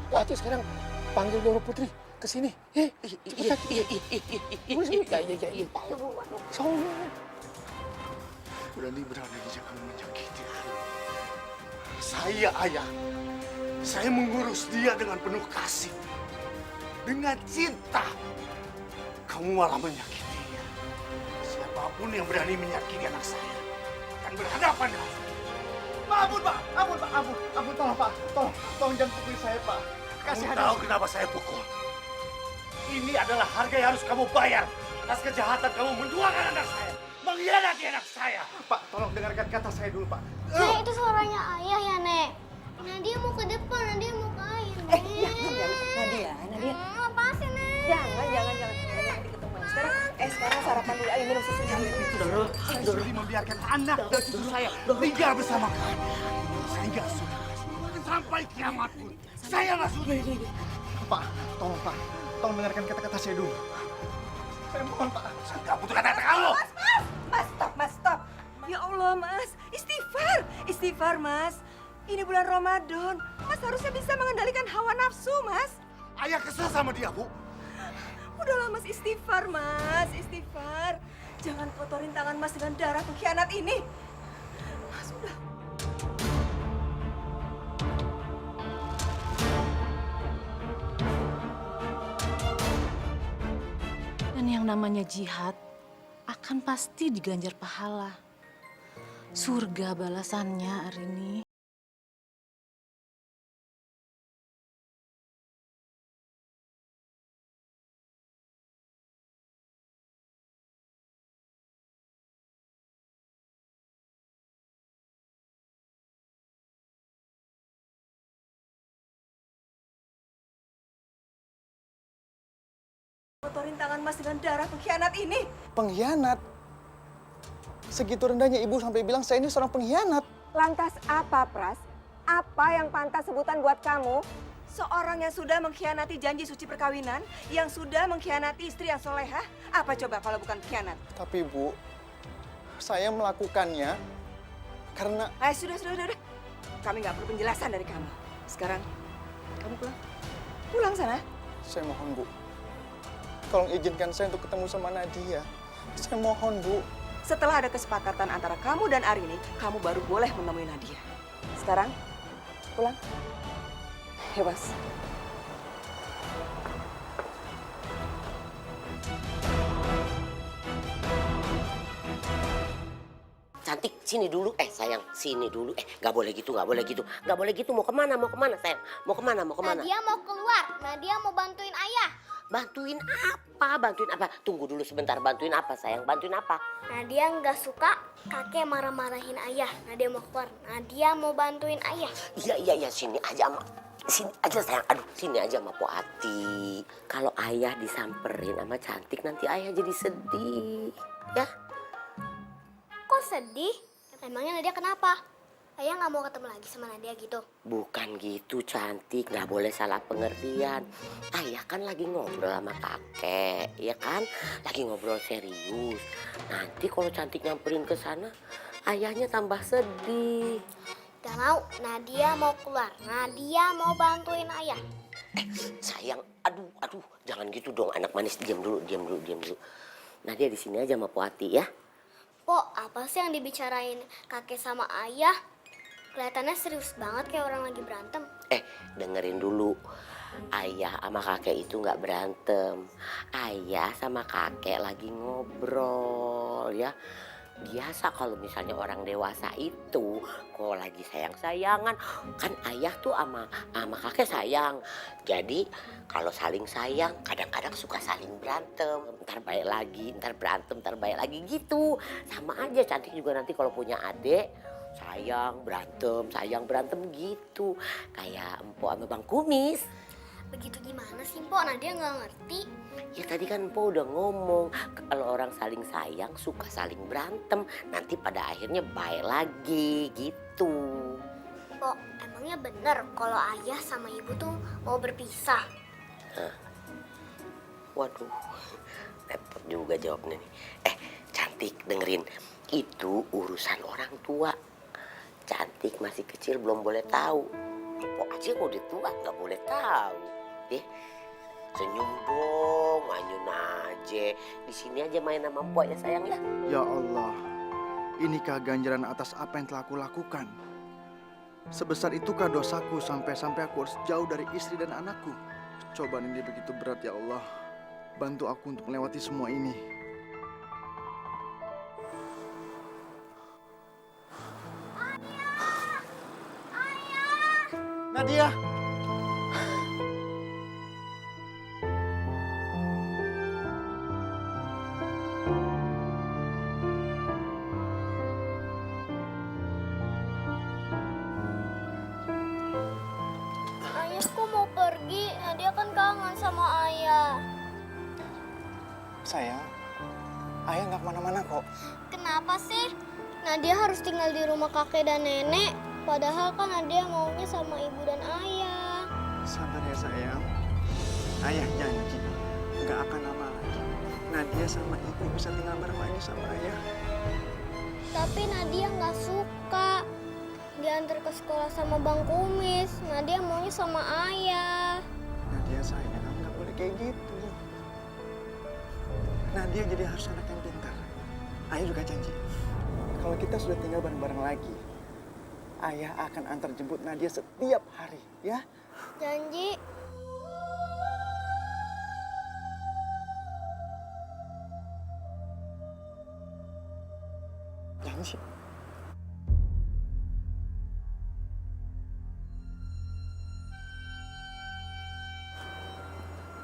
Wati sekarang panggil Doro Putri ke sini. Iya. Berani-beraninya kamu menyakiti. Saya ayah. Saya mengurus dia dengan penuh kasih. Dengan cinta. Kamu malah menyakitinya. Siapapun yang berani menyakiti anak saya akan berhadapan dengan saya. Ampun Pak, ampun, tolong Pak, tolong jangan pukuli saya Pak. Kamu tahu kenapa saya pukul? Ini adalah harga yang harus kamu bayar atas kejahatan kamu menduakan anak saya, mengkhianati anak saya. Pak, tolong dengarkan kata saya dulu Pak. Nek, itu suaranya ayah ya, Nek. Nadia mau ke depan, Nadia mau ke air, Nek. Nadia. Apa sih, Nek? Jangan. Nanti ketemu. Sekarang sarapan dulu. Ayo minum susunya. Saya sudah membiarkan anak dan cucu saya tinggal bersama kamu. Saya nggak suka. Sampai kiamat pun, saya nggak suka. Pak, tolong dengarkan kata-kata saya dulu. Saya mohon Pak. Saya nggak butuh kata-kata kamu. Mas, stop. Ya Allah, Mas. Istighfar, Mas. Ini bulan Ramadan. Mas harusnya bisa mengendalikan hawa nafsu, Mas. Ayah kesel sama dia, Bu. Udahlah, Mas. Istighfar. Jangan kotorin tangan Mas dengan darah pengkhianat ini. Mas, udah. Dan yang namanya jihad akan pasti diganjar pahala. Surga balasannya Arini. Kotorin tangan Mas dengan darah pengkhianat ini. Pengkhianat? Segitu rendahnya ibu sampai bilang saya ini seorang pengkhianat. Lantas apa, Pras? Apa yang pantas sebutan buat kamu? Seorang yang sudah mengkhianati janji suci perkawinan, yang sudah mengkhianati istri yang solehah, apa coba kalau bukan khianat? Tapi Bu, saya melakukannya karena... Sudah. Kami nggak perlu penjelasan dari kamu. Sekarang, kamu pulang. Pulang sana. Saya mohon Bu, tolong izinkan saya untuk ketemu sama Nadia. Saya mohon Bu. Setelah ada kesepakatan antara kamu dan Arini, kamu baru boleh menemui Nadia. Sekarang, pulang. Bebas. Cantik, sini dulu. Sayang, sini dulu. Nggak boleh gitu, nggak boleh gitu. Nggak boleh gitu, mau kemana sayang? Mau kemana? Nadia mau keluar, Nadia mau bantuin ayah. Bantuin apa? Bantuin apa? Tunggu dulu sebentar, bantuin apa sayang? Bantuin apa? Nadia nggak suka kakek marah-marahin ayah. Nadia mau keluar, Nadia mau bantuin ayah. Iya, sini aja sama. Sini aja sayang, aduh sini aja sama Poati. Kalau ayah disamperin sama Cantik nanti ayah jadi sedih, ya? Kok sedih? Emangnya Nadia kenapa? Ayah nggak mau ketemu lagi sama Nadia gitu? Bukan gitu Cantik, nggak boleh salah pengertian. Ayah kan lagi ngobrol sama kakek, ya kan? Lagi ngobrol serius. Nanti kalau Cantik nyamperin ke sana, ayahnya tambah sedih. Gak mau, Nadia mau keluar. Nadia mau bantuin ayah. Sayang, aduh, jangan gitu dong anak manis. Diam dulu. Nadia di sini aja sama Poati ya. Po, apa sih yang dibicarain kakek sama ayah? Kelihatannya serius banget kayak orang lagi berantem. Dengerin dulu. Ayah sama kakek itu nggak berantem. Ayah sama kakek lagi ngobrol ya. Biasa kalau misalnya orang dewasa itu kalau lagi sayang-sayangan kan ayah tuh sama kakek sayang. Jadi kalau saling sayang kadang-kadang suka saling berantem. Ntar baik lagi, ntar berantem, ntar baik lagi gitu. Sama aja Cantik juga nanti kalau punya adik sayang berantem gitu. Kayak Empok sama Bang Kumis. Begitu gimana sih, Po? Nadia nggak ngerti. Ya tadi kan Empok udah ngomong kalau orang saling sayang suka saling berantem. Nanti pada akhirnya baik lagi gitu. Po, emangnya bener kalau ayah sama ibu tuh mau berpisah? Waduh, repot juga jawabnya nih. Cantik dengerin, itu urusan orang tua. Cantik masih kecil belum boleh tahu. Empok aja mau udah tua nggak boleh tahu. Senyum dong, anyun aja. Di sini aja main sama Empok ya sayang ya. Ya Allah, inikah ganjaran atas apa yang telah aku lakukan? Sebesar itukah dosaku sampai-sampai aku harus jauh dari istri dan anakku? Cobaan ini begitu berat ya Allah. Bantu aku untuk melewati semua ini. Nadia! Ayah kok mau pergi? Nadia kan kangen sama ayah. Sayang, ayah nggak kemana-mana kok. Kenapa sih? Nadia harus tinggal di rumah kakek dan nenek. Padahal kan Nadia maunya sama ibu dan ayah. Sabar ya sayang. Ayah janji nggak akan lama lagi. Nadia sama ibu bisa tinggal bareng lagi sama ayah. Tapi Nadia nggak suka diantar ke sekolah sama Bang Kumis. Nadia maunya sama ayah. Nadia sayang, nggak boleh kayak gitu. Nadia jadi harus anak yang pintar. Ayah juga janji, kalau kita sudah tinggal bareng-bareng lagi, ayah akan antar jemput Nadia setiap hari, ya? Janji. Janji.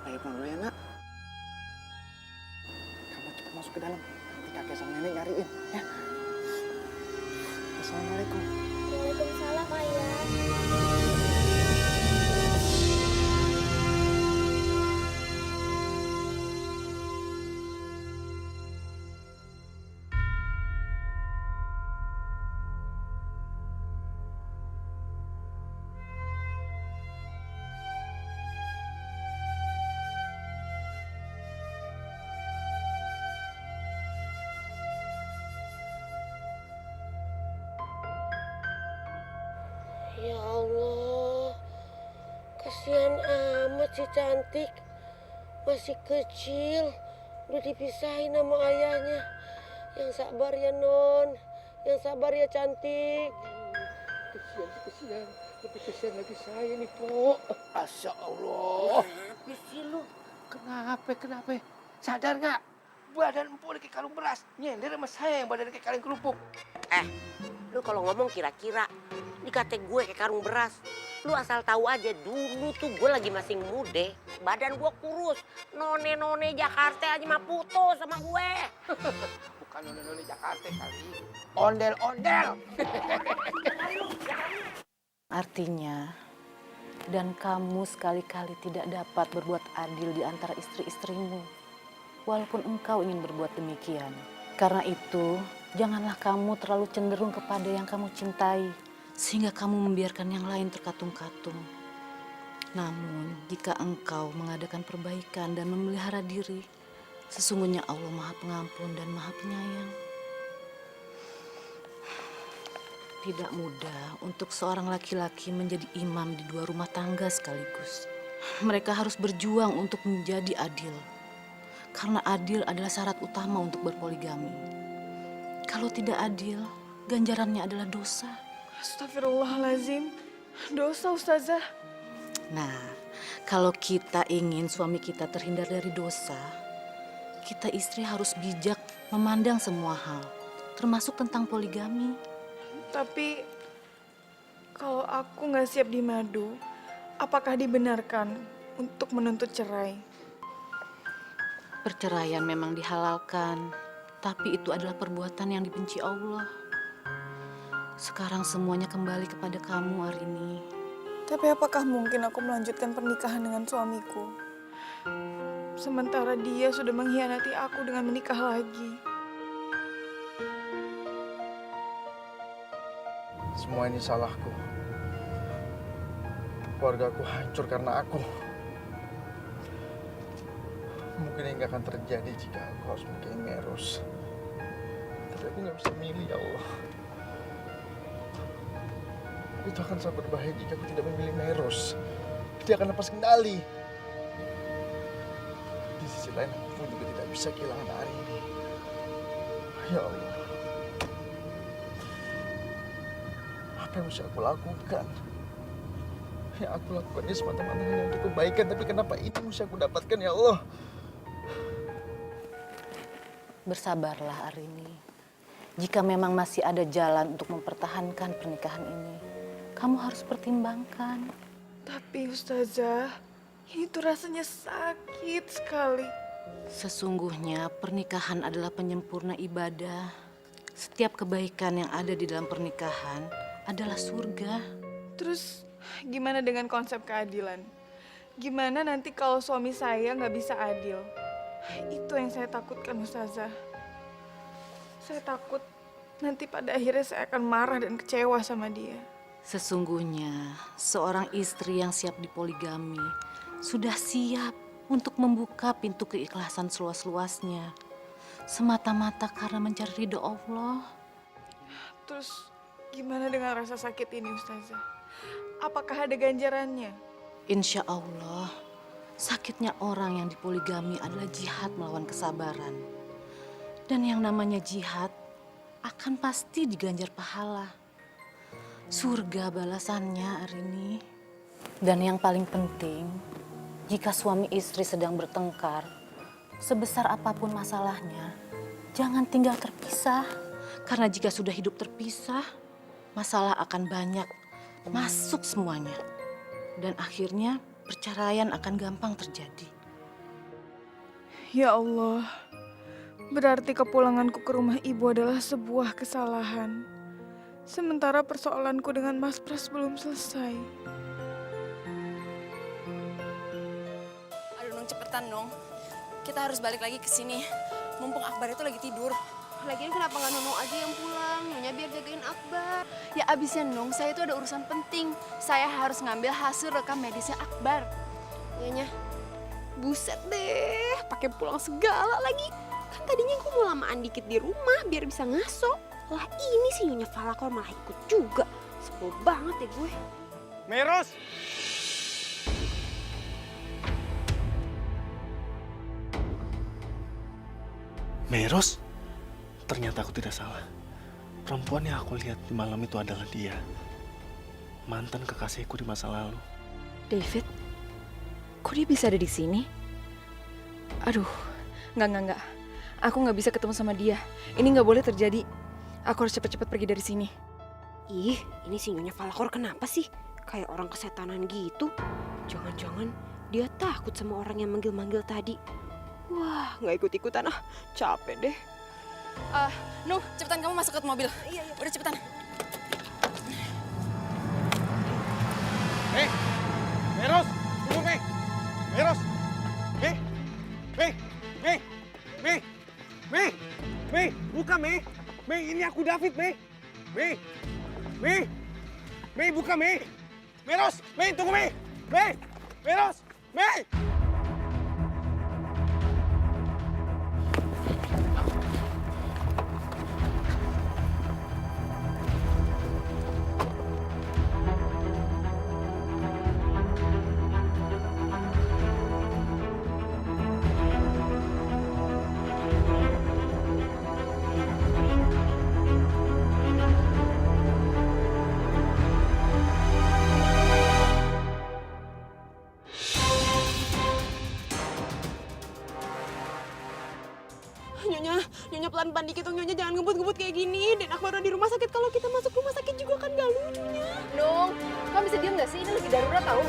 Ayo pulang dulu ya, Nak. Kamu cepat masuk ke dalam. Nanti kakek sama nenek nyariin, ya. Assalamualaikum. Waalaikumsalam, ayah. Ya Allah, kasihan amat si Cantik. Masih kecil, udah dipisahin sama ayahnya. Yang sabar ya Non, yang sabar ya cantik. Kesian. Lebih kesian lagi saya nih, Po. Masya Allah. Kenapa sih lu? Kenapa? Sadar nggak? Badan empuk kayak kalung beras. Nyender sama saya yang badan kayak kaleng kerupuk. Lu kalau ngomong kira-kira dikata gue kayak karung beras. Lu asal tahu aja dulu tuh gue lagi masih muda, badan gue kurus. None Jakarta aja mah putus sama gue. Bukan none Jakarta kali. Ondel-ondel. Artinya, dan kamu sekali-kali tidak dapat berbuat adil di antara istri-istrimu, walaupun engkau ingin berbuat demikian. Karena itu, janganlah kamu terlalu cenderung kepada yang kamu cintai, sehingga kamu membiarkan yang lain terkatung-katung. Namun, jika engkau mengadakan perbaikan dan memelihara diri, sesungguhnya Allah Maha Pengampun dan Maha Penyayang. Tidak mudah untuk seorang laki-laki menjadi imam di dua rumah tangga sekaligus. Mereka harus berjuang untuk menjadi adil. Karena adil adalah syarat utama untuk berpoligami. Kalau tidak adil, ganjarannya adalah dosa. Astagfirullahalazim. Dosa, Ustazah. Nah, kalau kita ingin suami kita terhindar dari dosa, kita istri harus bijak memandang semua hal, termasuk tentang poligami. Tapi kalau aku nggak siap di madu, apakah dibenarkan untuk menuntut cerai? Perceraian memang dihalalkan, tapi itu adalah perbuatan yang dibenci Allah. Sekarang semuanya kembali kepada kamu, Arini. Tapi apakah mungkin aku melanjutkan pernikahan dengan suamiku? Sementara dia sudah mengkhianati aku dengan menikah lagi. Semua ini salahku. Keluargaku hancur karena aku. Mungkin ini nggak akan terjadi jika aku harus menikahi Meros. Tapi aku nggak bisa milih, ya Allah. Itu akan sangat berbahaya jika aku tidak memilih Meros. Dia akan lepas kendali. Di sisi lain, aku juga tidak bisa kehilangan Arini. Ya Allah. Apa yang mesti aku lakukan? Yang aku lakukan ini semata-mata hanya untuk kebaikan, tapi kenapa ini mesti aku dapatkan, ya Allah? Bersabarlah, Arini. Jika memang masih ada jalan untuk mempertahankan pernikahan ini, kamu harus pertimbangkan. Tapi Ustazah, ini tuh rasanya sakit sekali. Sesungguhnya pernikahan adalah penyempurna ibadah. Setiap kebaikan yang ada di dalam pernikahan adalah surga. Terus gimana dengan konsep keadilan? Gimana nanti kalau suami saya nggak bisa adil? Itu yang saya takutkan, Ustazah. Saya takut nanti pada akhirnya saya akan marah dan kecewa sama dia. Sesungguhnya seorang istri yang siap dipoligami sudah siap untuk membuka pintu keikhlasan seluas-luasnya, semata-mata karena mencari ridho Allah. Terus gimana dengan rasa sakit ini, Ustazah? Apakah ada ganjarannya? Insya Allah, sakitnya orang yang dipoligami adalah jihad melawan kesabaran. Dan yang namanya jihad akan pasti diganjar pahala. Surga balasannya, Arini. Dan yang paling penting, jika suami istri sedang bertengkar, sebesar apapun masalahnya, jangan tinggal terpisah. Karena jika sudah hidup terpisah, masalah akan banyak masuk semuanya. Dan akhirnya perceraian akan gampang terjadi. Ya Allah, berarti kepulanganku ke rumah ibu adalah sebuah kesalahan. Sementara persoalanku dengan Mas Pras belum selesai. Aduh Nung, cepetan Nung. Kita harus balik lagi ke sini. Mumpung Akbar itu lagi tidur. Lagian kenapa nggak Nunung aja yang pulang? Nyonya biar jagain Akbar. Ya abisnya Nung, saya itu ada urusan penting. Saya harus ngambil hasil rekam medisnya Akbar. Nyonya, buset deh, pakai pulang segala lagi. Kan tadinya gue mau lamaan dikit di rumah biar bisa ngaso. Lah ini sih Nyonya Falakor malah ikut juga. Sebel banget ya gue. Meros! Meros? Ternyata aku tidak salah. Perempuan yang aku lihat di malam itu adalah dia. Mantan kekasihku di masa lalu. David, kok dia bisa ada di sini? Aduh, enggak. Aku nggak bisa ketemu sama dia. Ini nggak boleh terjadi. Aku harus cepet-cepet pergi dari sini. Ih, ini si Nyonya Falkor kenapa sih? Kayak orang kesetanan gitu. Jangan-jangan dia takut sama orang yang manggil-manggil tadi. Wah, nggak ikut-ikutan ah. Capek deh. Nuh, cepetan kamu masuk ke mobil. Iya. Udah cepetan. Meros, tunggu Mei. Meros, Mei, buka Mei. Mei, ini aku David Mei. Mei, buka Mei. Meros, Mei, tunggu Mei. Meros, Mei. Nyonya pelan-pelan dikit dong, Nyonya jangan ngebut-ngebut kayak gini. Dan aku baru di rumah sakit, kalau kita masuk rumah sakit juga kan gak lucu, Nyonya. Nung, kamu bisa diam nggak sih? Ini lagi darurat tahu.